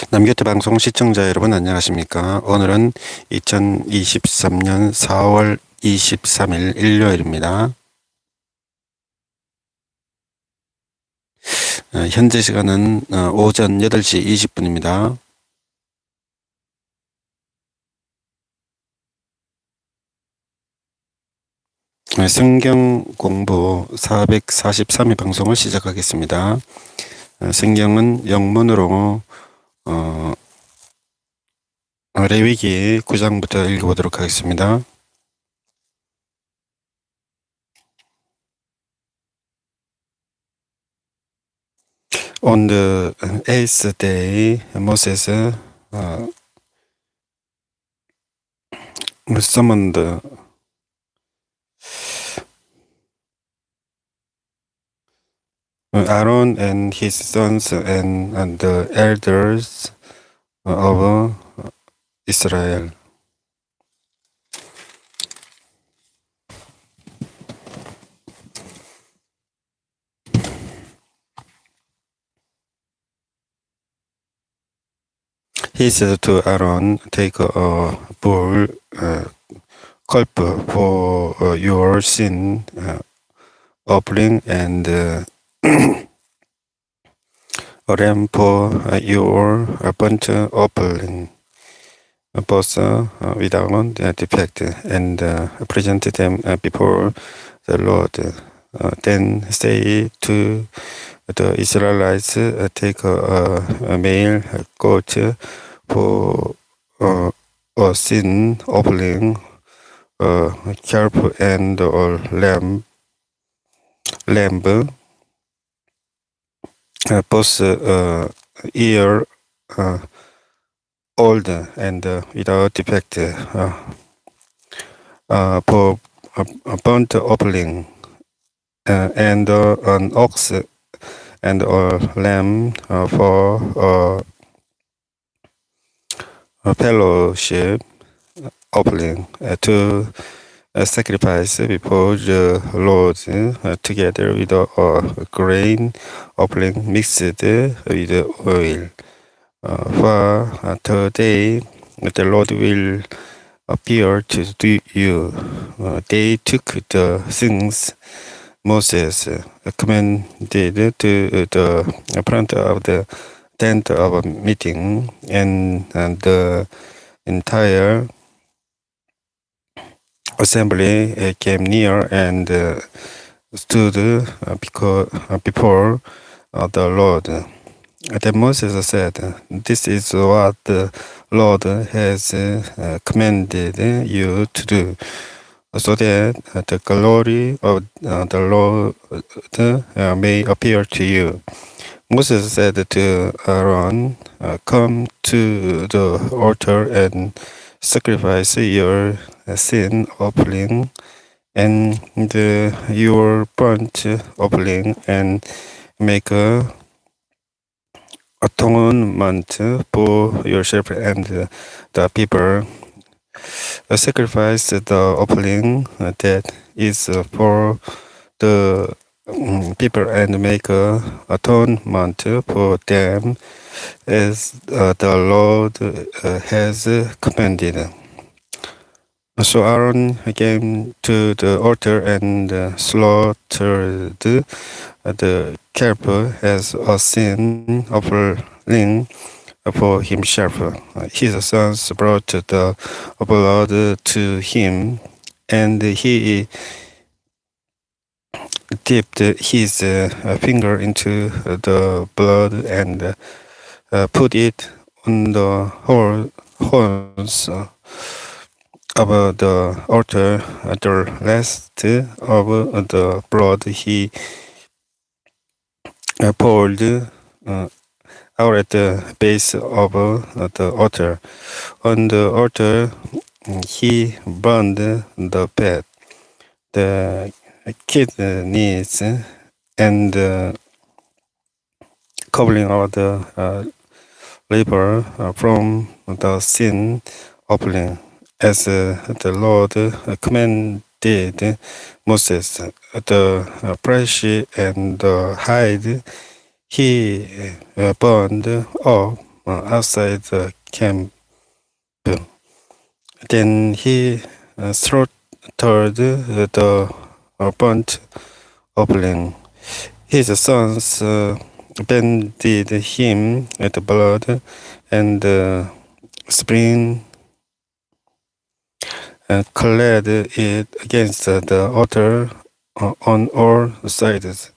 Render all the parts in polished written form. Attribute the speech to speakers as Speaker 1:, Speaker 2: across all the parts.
Speaker 1: 남규태방송 시청자 여러분 안녕하십니까? 오늘은 2023년 4월 23일 일요일입니다. 현재 시간은 오전 8시 20분입니다. 성경공부 443회 방송을 시작하겠습니다. 성경은 영문으로 레위기 9장부터 읽어보도록 하겠습니다. On the eighth day, Moses summoned Aaron and his sons and the elders of Israel. He said to Aaron, "Take a bull culp for your sin offering and a ram for your burnt offering, both without defect, and present them before the Lord. Then say to the Israelites, take a male goat for a sin offering, a calf and a lamb, both year old and without defect, for a burnt offering, and an ox and a lamb for a fellowship offering, to sacrifice before the Lord, together with a grain offering mixed with oil. For today the Lord will appear to you." They took the things Moses commanded to the front of the tent of meeting, and the entire assembly came near and stood before the Lord. Then Moses said, "This is what the Lord has commanded you to do, so that the glory of the Lord may appear to you." Moses said to Aaron, "Come to the altar and sacrifice your sin offering and your burnt offering, and make atonement for yourself and the people. Sacrifice the offering that is for the people, and make atonement for them as the Lord has commanded." So Aaron came to the altar and slaughtered the calf as a sin offering for himself. His sons brought the blood to him, and he dipped his finger into the blood and put it on the horns of the altar. The rest of the blood he poured out at the base of the altar. On the altar he burned the fat, the kidneys, and the covering of the liver from the sin offering, as the Lord commanded Moses. The flesh and the hide he burned up outside the camp. Then he slaughtered the burnt offering. His sons banded him with blood and spring clad it against the altar on all sides.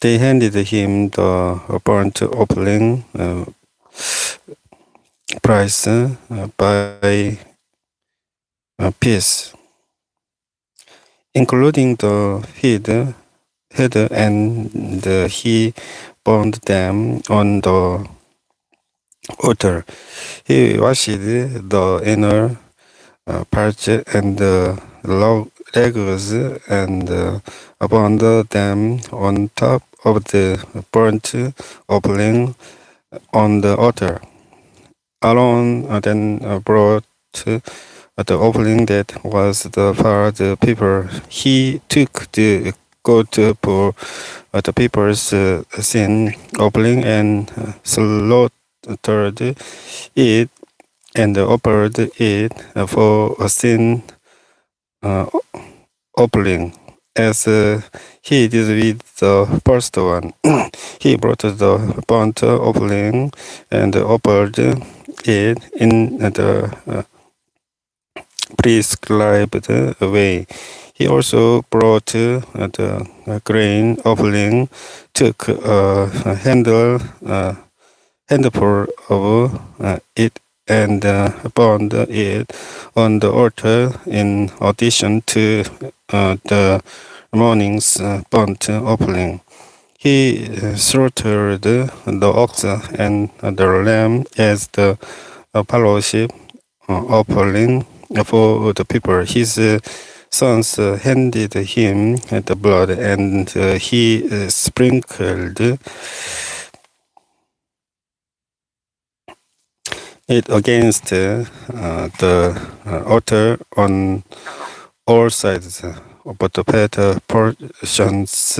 Speaker 1: They handed him the burnt offering price by piece, including the head, and he burned them on the altar. He washed the inner parts and the legs and burned them on top of the burnt offering on the altar. Aaron then brought the offering that was for the people. He took the goat for the people's sin offering and slaughtered it and offered it for a sin offering, as he did with the first one. He brought the burnt offering and offered it in the prescribed way. He also brought the grain offering, took a handful of it, and burned it on the altar in addition to the morning's burnt offering. He slaughtered the ox and the lamb as the fellowship offering for the people. His sons handed him the blood, and he sprinkled it against the altar on all sides, but the fat portions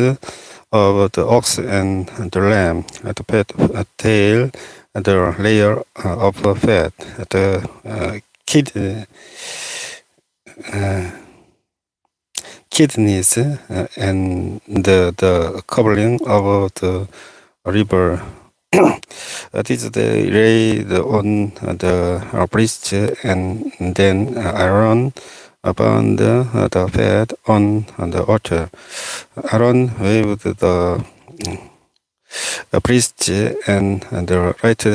Speaker 1: of the ox and the lamb, the fat tail, the layer of fat, the kidneys, and the covering of the river. This they laid on the priest, and then Aaron burned the fat on the altar. Aaron waved the priest and the right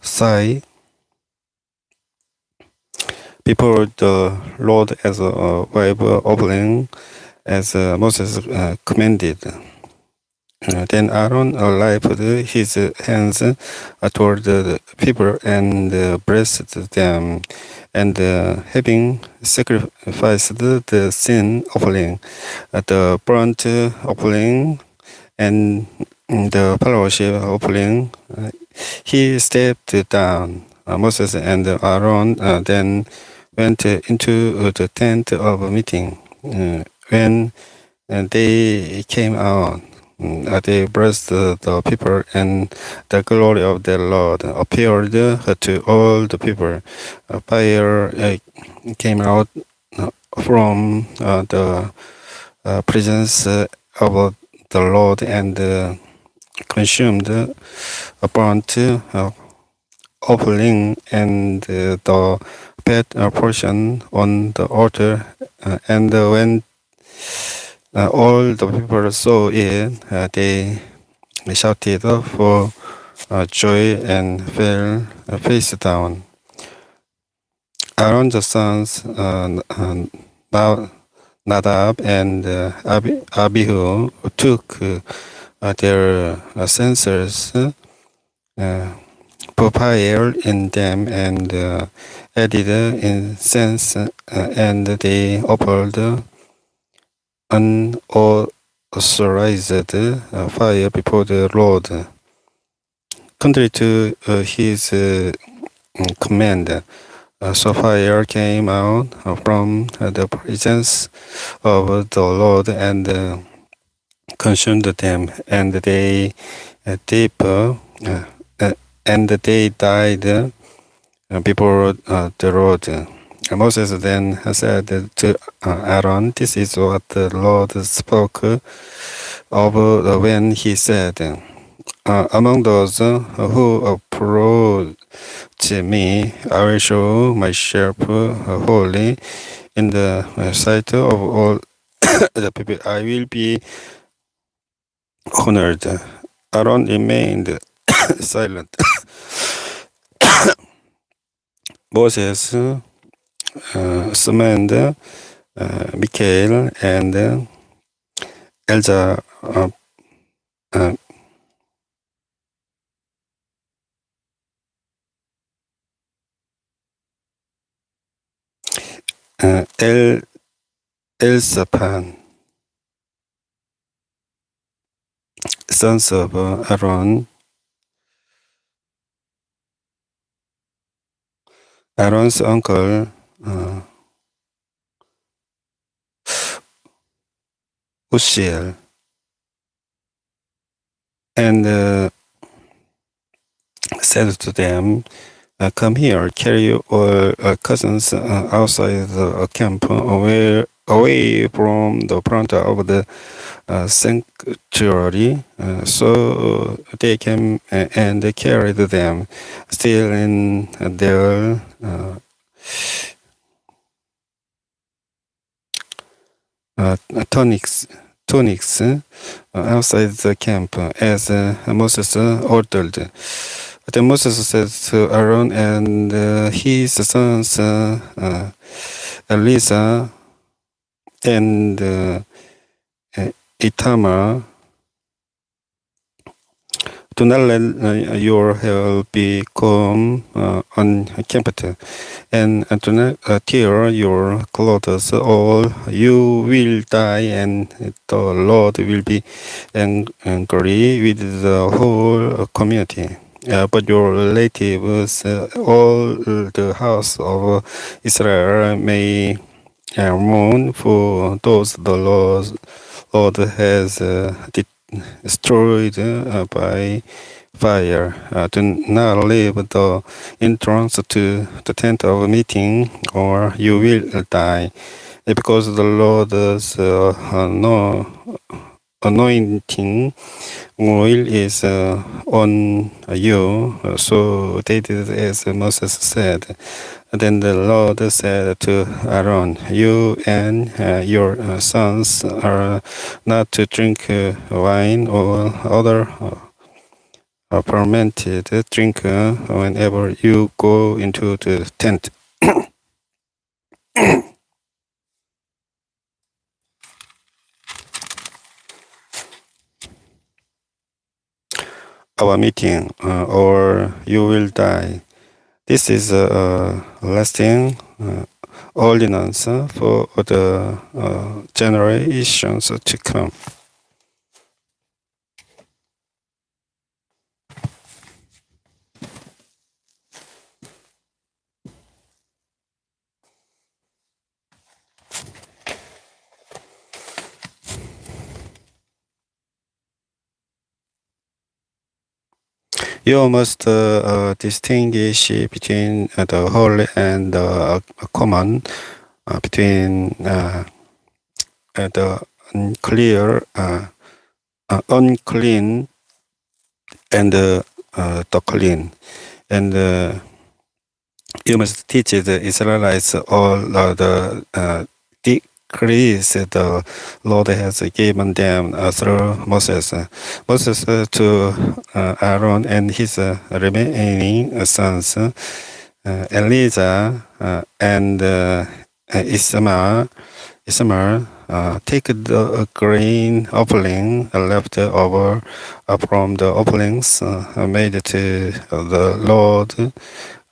Speaker 1: side before the Lord as a wave offering, as Moses commanded. Then Aaron lifted his hands toward the people and blessed them, and having sacrificed the sin offering, the burnt offering, and the fellowship offering, he stepped down. Moses and Aaron then went into the tent of meeting. When they came out, they blessed the people, and the glory of the Lord appeared to all the people. Fire came out from the presence of the Lord and consumed a burnt offering and the fat portion on the altar. And when all the people saw it, they shouted for joy and fell face down. Aaron's sons, Nadab and Abihu, took their censers, put fire in them, and added incense, and they offered unauthorized fire before the Lord. Contrary to his command, so fire came out from the presence of the Lord and consumed them, and they died before the Lord. Moses then said to Aaron, "This is what the Lord spoke of when he said, among those who approach me, I will show myself holy in the sight of all the people. I will be honored." Aaron remained silent. Moses summoned Michael and Elza, Elzaphan, sons of Aaron. Aaron's uncle, Uzziel, and said to them, "Come here, carry your cousins outside the camp, away from the front of the sanctuary." So they came and carried them, still in their tunics outside the camp, as Moses ordered. Then Moses said to Aaron and his sons, Elisa and Itamar, "Do not let your hair become unkempt, and do not tear your clothes, or you will die, and the Lord will be angry with the whole community. But your relatives, all the house of Israel, may mourn for those the Lord has destroyed by fire. Do not leave the entrance to the tent of meeting, or you will die, because the Lord's anointing oil is on you." So they did as Moses said. Then the Lord said to Aaron, "You and your sons are not to drink wine or other fermented drink whenever you go into the tent." Our meeting, or you will die. This is a lasting ordinance for the generations to come. You must distinguish between the holy and the common, between the unclean and the clean. And you must teach the Israelites all the decrees the Lord has given them through Moses. Moses to Aaron and his remaining sons, Elijah and Isamar, take the grain offering left over from the offerings made to the Lord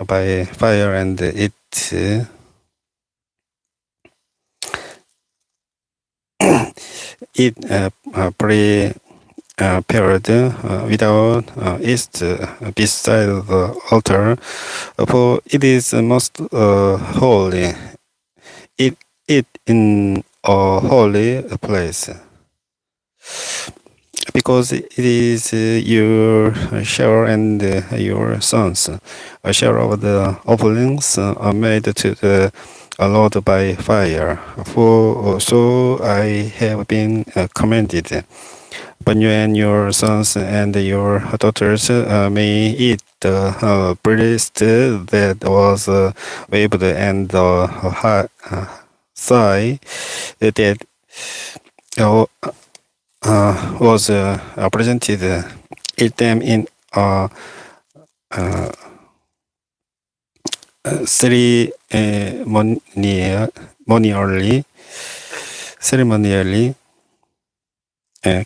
Speaker 1: by fire, and eat prepared without yeast beside the altar, for it is most holy. Eat it in a holy place. because it is your share and your sons, a share of the offerings are made to the Lord by fire. For so I have been commanded. But you and your sons and your daughters may eat the breast that was waved and the thigh that uh, was presented. Eat them in ceremonially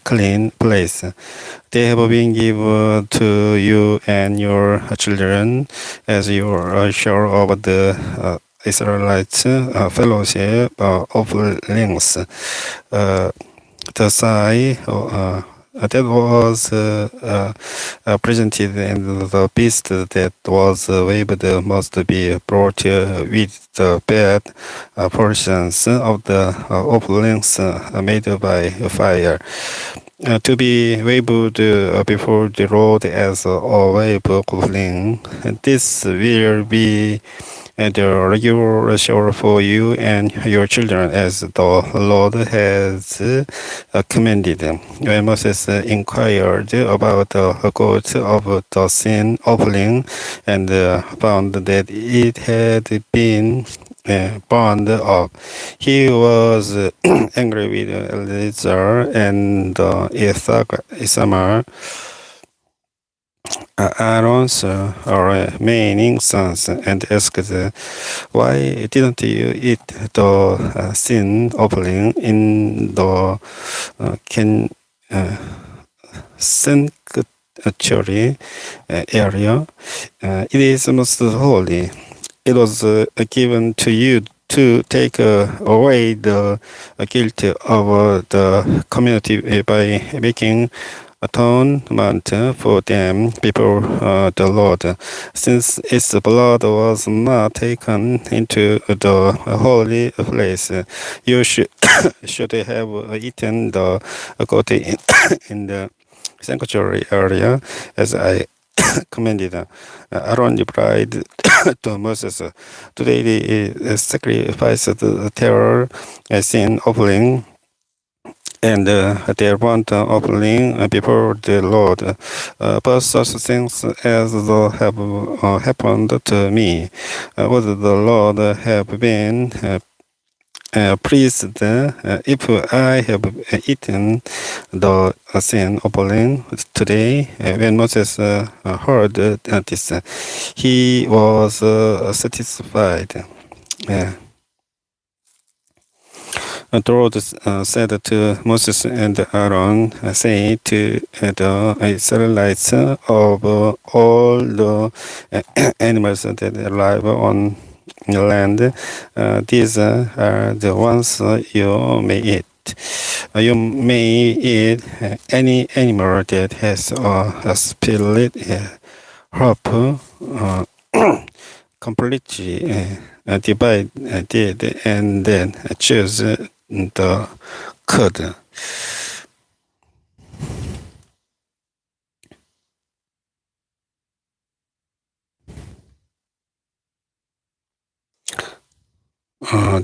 Speaker 1: clean place. They have been given to you and your children as your share of the Israelites fellowship offerings. The sigh that was presented and the beast that was waved must be brought with the bad portions of the offerings made by fire. To be waved before the Lord as a wave offering. This will be the regular shore for you and your children, as the Lord has commanded. When Moses inquired about the goat of the sin offering and found that it had been burned up, he was angry with Eleazar and Isamar, Aaron's remaining sons, and asked, "Why didn't you eat the sin offering in the sanctuary area? It is most holy. It was given to you to take away the guilt of the community by making atonement for them before the Lord. Since its blood was not taken into the holy place, you should have eaten the goat in the sanctuary area, as I commanded." Aaron replied to Moses, "Today they sacrificed the terror sin offering and their burnt offering before the Lord. But such things as have happened to me, would the Lord have been pleased if I have eaten the sin offering today?" When Moses heard this, he was satisfied. The Lord said to Moses and Aaron, "Say to the Israelites of all the animals that live on the land, these are the ones you may eat. You may eat any animal that has a split hoof completely divided and then choose the cud."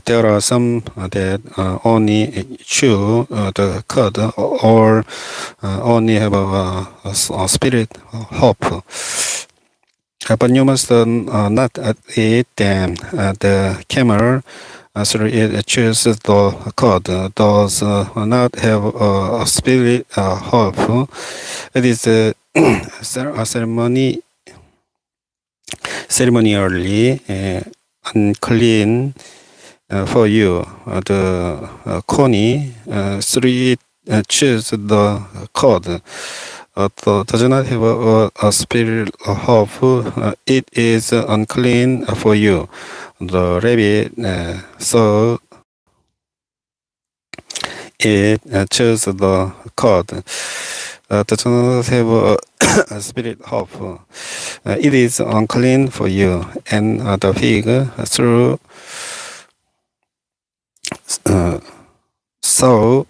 Speaker 1: There are some that only chew the cud or only have a spirit hope. But you must not eat them. The camel, through it chews the cud, does not have a spirit hope. It is a ceremonially unclean for you. The coney, through it chews the cud, does not have a spirit of it is unclean for you. The rabbit, so it chose the cud, does not have a spirit of it is unclean for you. And the pig, through so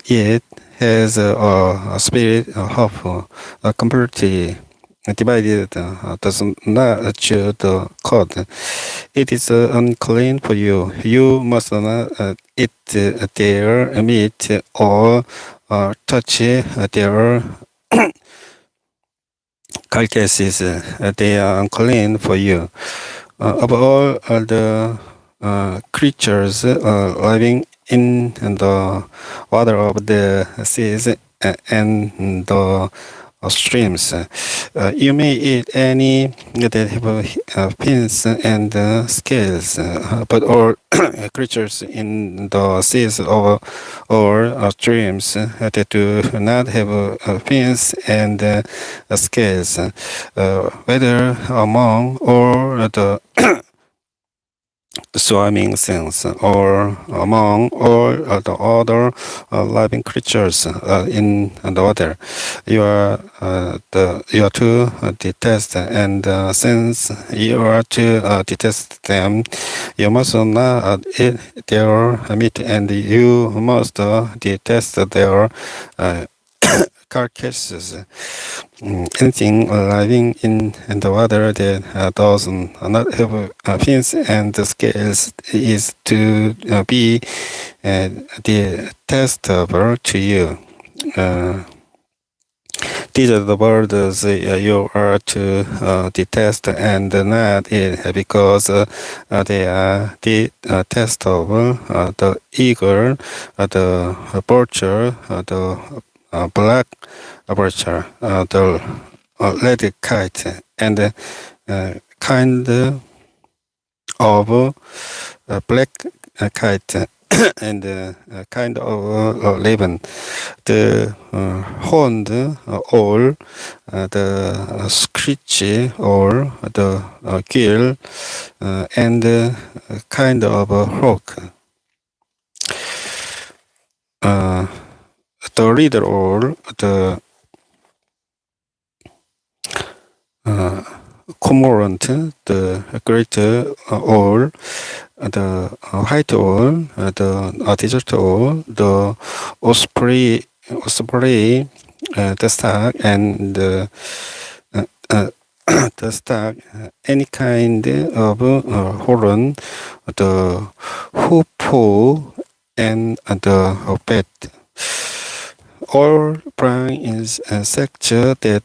Speaker 1: it has a spirit of completely divided, does not chew the cud. It is unclean for you. You must not eat their meat or touch their carcasses. They are unclean for you. Of all the creatures living in the water of the seas and the streams, you may eat any that have fins and scales, but all creatures in the seas or streams that do not have fins and scales, whether among or the swimming things or among all the other living creatures in the water, you are to detest, and since you are to detest them, you must not eat their meat, and you must detest their carcasses. Anything living in the water that does not have fins and scales is to be detestable to you. These are the birds you are to detest and not eat, because they are detestable. The eagle, the vulture, the black vulture, the red kite, and kind of black kite, and kind of raven, the horned owl, the screech owl, the gill, and kind of hawk. The leader owl, the cormorant, the great owl, the white owl, the desert owl, the osprey, the stag, and the stag, any kind of horn, the hoopoe, and the bat. All praying is insects that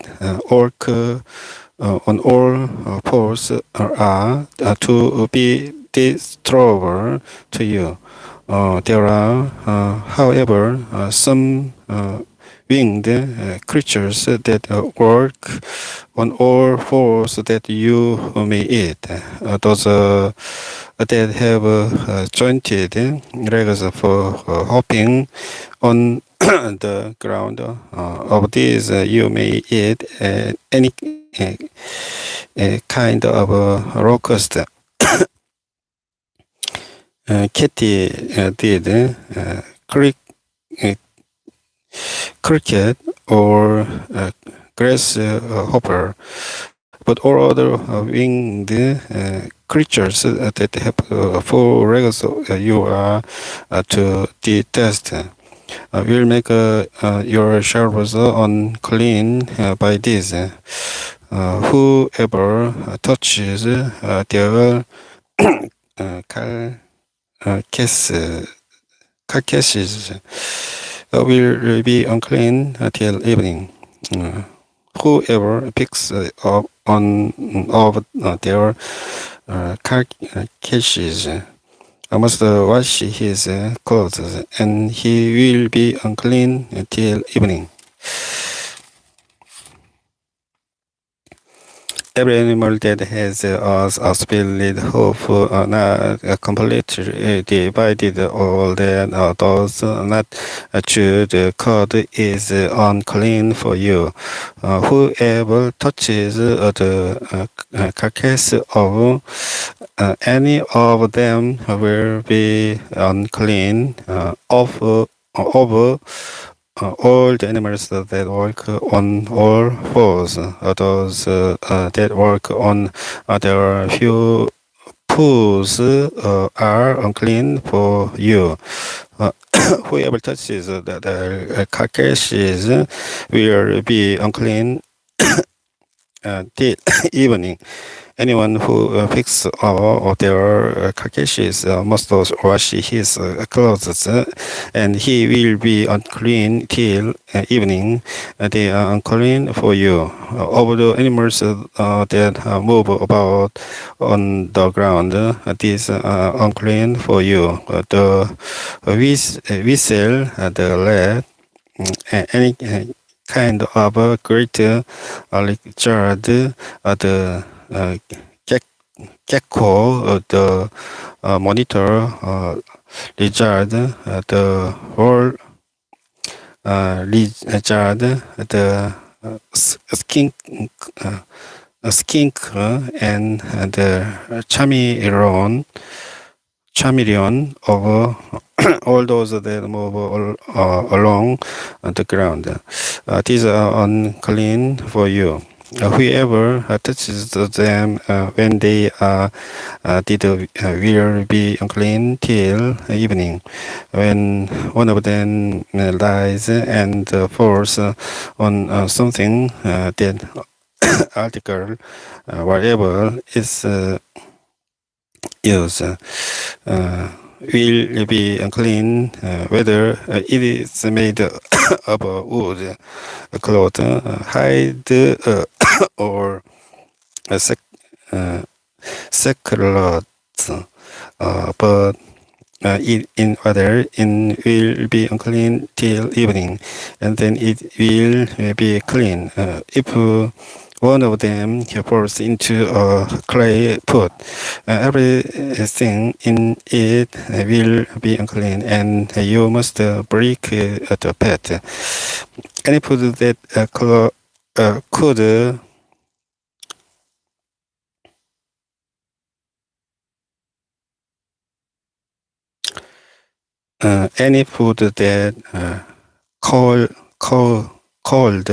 Speaker 1: work on all fours are to be destroyed to you. There are, however, some winged creatures that work on all fours that you may eat. Those that have jointed legs for hopping on the ground. Of these, you may eat any kind of locust. Kitty did cricket or grasshopper, but all other winged creatures that have four legs you are to detest. Will make your showers unclean by this. Whoever touches their carcasses will be unclean till evening. Whoever picks up on of their carcasses must wash his clothes, and he will be unclean till evening. Every animal that has a split hoof not completely divided, or that does not chew the cud is unclean for you. Whoever touches the carcass of any of them will be unclean. Of all the animals that work on all fours, those that work on their few paws are unclean for you. whoever touches the carcasses will be unclean till evening. Anyone who picks up their carcasses must wash his clothes, and he will be unclean till evening. They are unclean for you. Of the animals that move about on the ground, these are unclean for you. The whistle, the lead, any kind of great lizard, the gecko, the monitor lizard, the whole lizard, the skink, skink, and the chameleon of all those that move along the ground. These are unclean for you. Whoever touches them when they are will be unclean till evening. When one of them lies and falls on something, that article, whatever is used, will be unclean, whether it is made of wood, cloth, hide, or sackcloth. But in other, it will be unclean till evening, and then it will be clean. If one of them falls into a clay pot, everything in it will be unclean, and you must break the pot. Any food that could any food that cold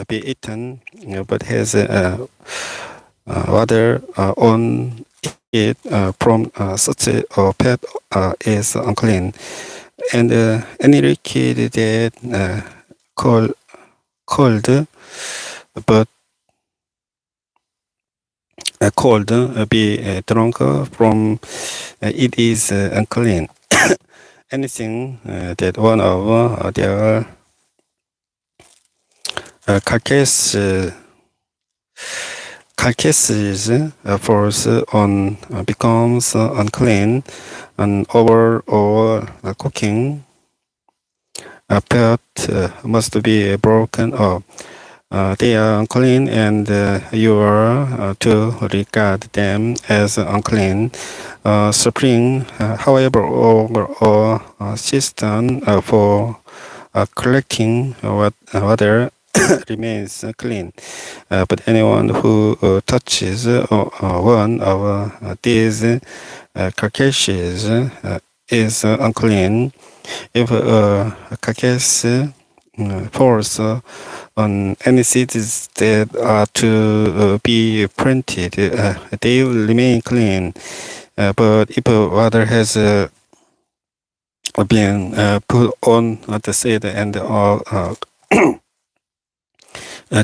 Speaker 1: be eaten, but has water on it from such a pet is unclean, and any liquid that cold but cold be drunk from it is unclean. Anything that one of their carcasses falls on becomes unclean, and overall cooking pot must be broken up. They are unclean, and you are to regard them as unclean. Spring, however, or a cistern for collecting water remains clean. But anyone who touches one of these carcasses is unclean. If a carcass falls on any cities that are to be printed, they will remain clean. But if water has been put on the seed and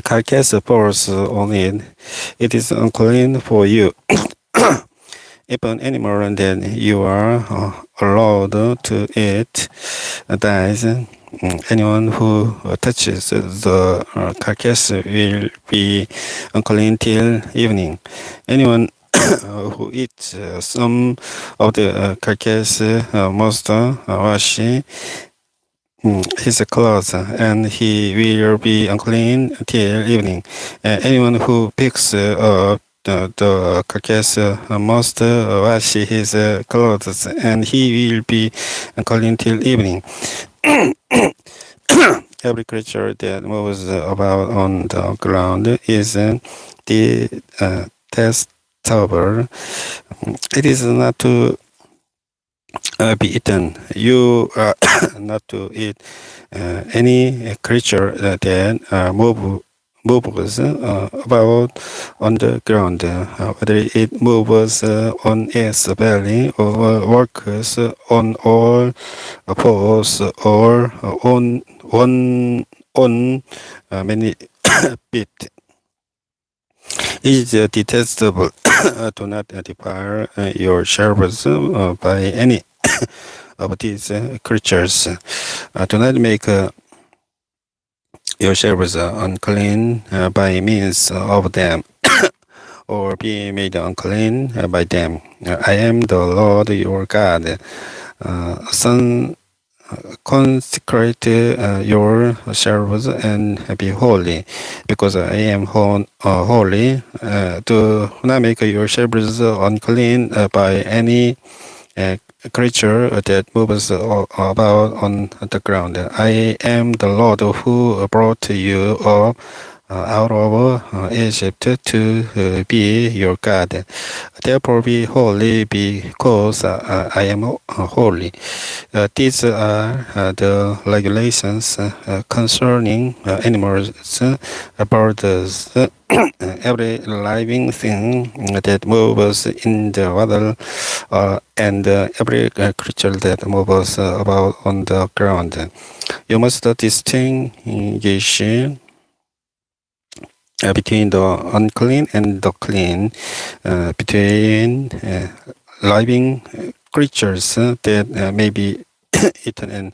Speaker 1: carcass falls on it, it is unclean for you. If an animal that you are allowed to eat dies, anyone who touches the carcass will be unclean till evening. Anyone who eats some of the carcass must wash his clothes, and he will be unclean till evening. Anyone who picks up the carcass must wash his clothes, and he will be unclean till evening. Every creature that moves about on the ground is detestable. It is not to be eaten. You are not to eat any creature that moves about on the ground, whether it moves on its belly or works on all fours or on many feet. It is detestable. Do not defile yourselves by any of these creatures. Do not make yourselves unclean by means of them, or be made unclean by them. I am the Lord your God. Son, consecrate yourselves and be holy, because I am holy. Do not make yourselves unclean by any creature that moves about on the ground. I am the Lord who brought you up out of Egypt to be your God. Therefore be holy, because I am holy. These are the regulations concerning animals, birds, every living thing that moves in the water, and every creature that moves about on the ground. You must distinguish between the unclean and the clean, between living creatures that may be eaten and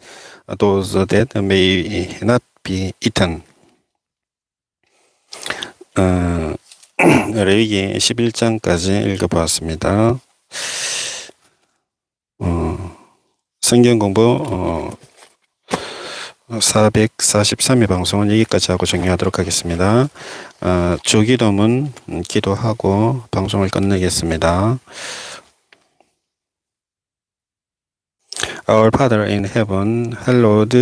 Speaker 1: those that may not be eaten. 레위기 11장까지 읽어보았습니다. 성경공부 443회 방송은 여기까지 하고 종료하도록 하겠습니다. 주기도문 기도하고 방송을 끝내겠습니다. Our Father in heaven, hallowed